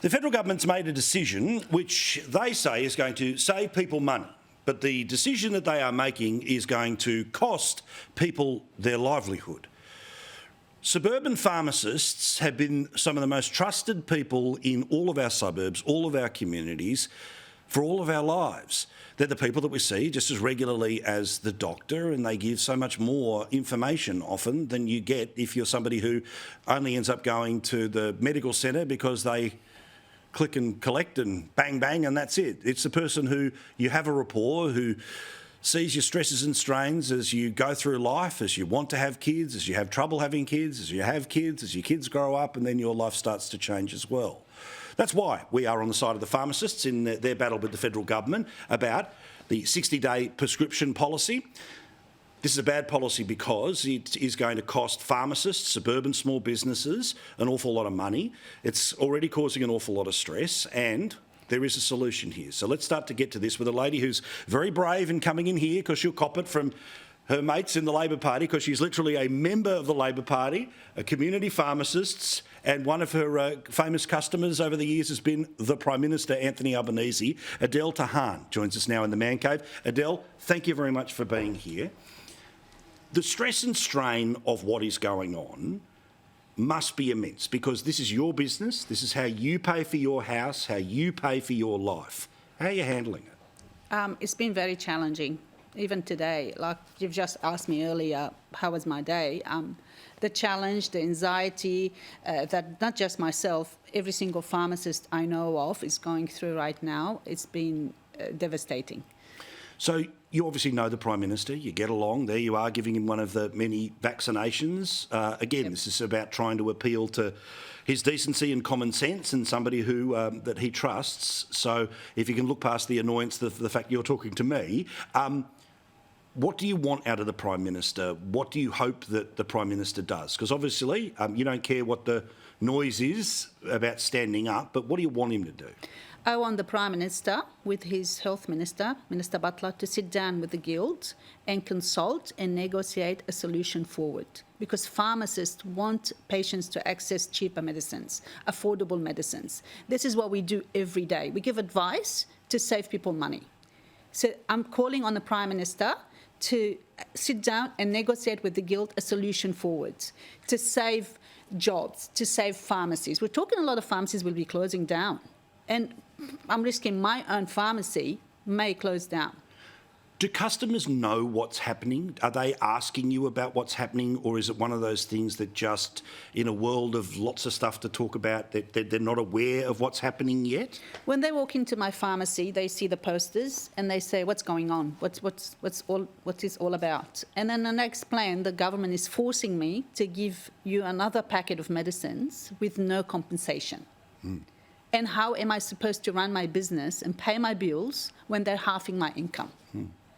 The federal government's made a decision which they say is going to save people money, but the decision that they are making is going to cost people their livelihood. Suburban pharmacists have been some of the most trusted people in all of our suburbs, all of our communities, for all of our lives. They're the people that we see just as regularly as the doctor, and they give so much more information often than you get if you're somebody who only ends up going to the medical centre because they click and collect and bang, bang, and that's it. It's the person who you have a rapport, who sees your stresses and strains as you go through life, as you want to have kids, as you have trouble having kids, as you have kids, as your kids grow up, and then your life starts to change as well. That's why we are on the side of the pharmacists in their battle with the federal government about the 60-day prescription policy. This is a bad policy because it is going to cost pharmacists, suburban small businesses, an awful lot of money. It's already causing an awful lot of stress, and there is a solution here. So let's start to get to this with a lady who's very brave in coming in here because she'll cop it from her mates in the Labor Party because she's literally a member of the Labor Party, a community pharmacist, and one of her famous customers over the years has been the Prime Minister, Anthony Albanese. Adele Tahan joins us now in the Man Cave. Adele, thank you very much for being here. The stress and strain of what is going on must be immense because this is your business, this is how you pay for your house, how you pay for your life. How are you handling it? It's been very challenging, even today. Like you've just asked me earlier, how was my day? The challenge, the anxiety that not just myself, every single pharmacist I know of is going through right now, it's been devastating. So you obviously know the Prime Minister, you get along, there you are giving him one of the many vaccinations. Again, This is about trying to appeal to his decency and common sense and somebody who that he trusts. So if you can look past the annoyance, the fact you're talking to me, what do you want out of the Prime Minister? What do you hope that the Prime Minister does? Because obviously you don't care what the noise is about standing up, but what do you want him to do? I want the Prime Minister with his Health Minister, Minister Butler, to sit down with the Guild and consult and negotiate a solution forward. Because pharmacists want patients to access cheaper medicines, affordable medicines. This is what we do every day. We give advice to save people money. So I'm calling on the Prime Minister to sit down and negotiate with the Guild a solution forward to save jobs, to save pharmacies. We're talking a lot of pharmacies will be closing down. And I'm risking my own pharmacy may close down. Do customers know what's happening? Are they asking you about what's happening, or is it one of those things that just, in a world of lots of stuff to talk about, that they're not aware of what's happening yet? When they walk into my pharmacy, they see the posters and they say, "What's going on? What is all about?" And then I explain the government is forcing me to give you another packet of medicines with no compensation. And how am I supposed to run my business and pay my bills when they're halving my income?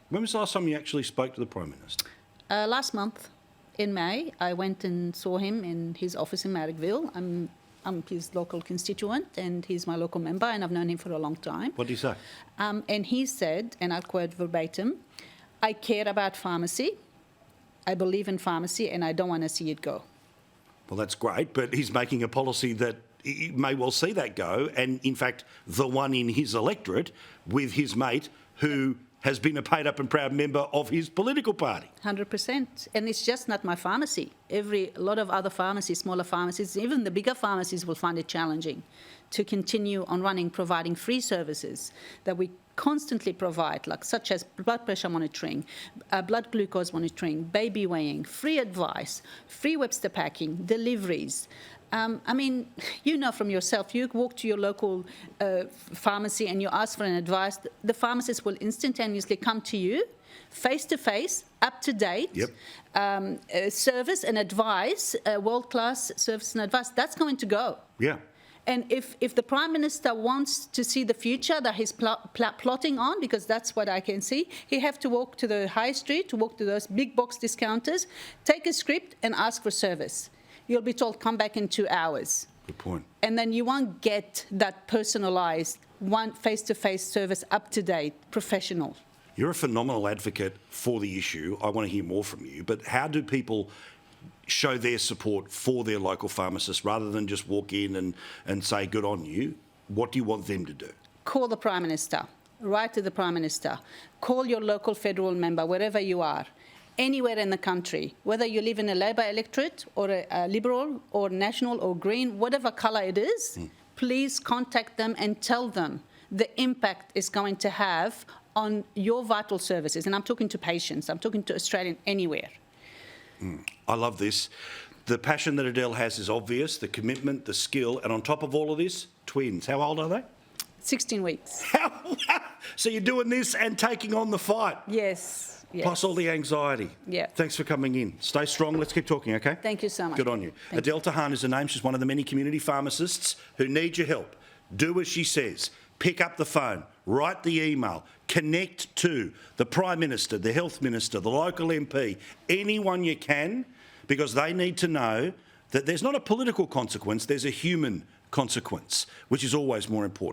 When was the last time you actually spoke to the Prime Minister? Last month, in May, I went and saw him in his office in Marrickville. I'm his local constituent and he's my local member and I've known him for a long time. What did he say? And he said, and I'll quote verbatim, "I care about pharmacy, I believe in pharmacy and I don't want to see it go." Well, that's great, but he's making a policy that he may well see that go, and in fact, the one in his electorate with his mate who has been a paid up and proud member of his political party. 100%. And it's just not my pharmacy. A lot of other pharmacies, smaller pharmacies, even the bigger pharmacies will find it challenging to continue on providing free services that we constantly provide, like such as blood pressure monitoring, blood glucose monitoring, baby weighing, free advice, free Webster packing, deliveries. I mean, you know from yourself, you walk to your local pharmacy and you ask for an advice, the pharmacist will instantaneously come to you, face-to-face, up-to-date, service and advice, world-class service and advice. That's going to go. Yeah. And if the Prime Minister wants to see the future that he's plotting on, because that's what I can see, he have to walk to the high street, to walk to those big box discounters, take a script and ask for service. You'll be told, come back in 2 hours. Good point. And then you won't get that personalised, one face-to-face service, up-to-date, professional. You're a phenomenal advocate for the issue. I want to hear more from you. But how do people show their support for their local pharmacist rather than just walk in and say, good on you? What do you want them to do? Call the Prime Minister, write to the Prime Minister, call your local federal member, wherever you are, anywhere in the country, whether you live in a Labour electorate or a Liberal or National or Green, whatever colour it is, please contact them and tell them the impact it's going to have on your vital services. And I'm talking to patients, I'm talking to Australian anywhere. I love this. The passion that Adele has is obvious, the commitment, the skill, and on top of all of this, twins. How old are they? 16 weeks. So you're doing this and taking on the fight. Yes. Plus all the anxiety. Yeah. Thanks for coming in. Stay strong. Let's keep talking, okay? Thank you so much. Good on you. Adele Tahan is her name. She's one of the many community pharmacists who need your help. Do as she says. Pick up the phone, write the email, connect to the Prime Minister, the Health Minister, the local MP, anyone you can, because they need to know that there's not a political consequence, there's a human consequence, which is always more important.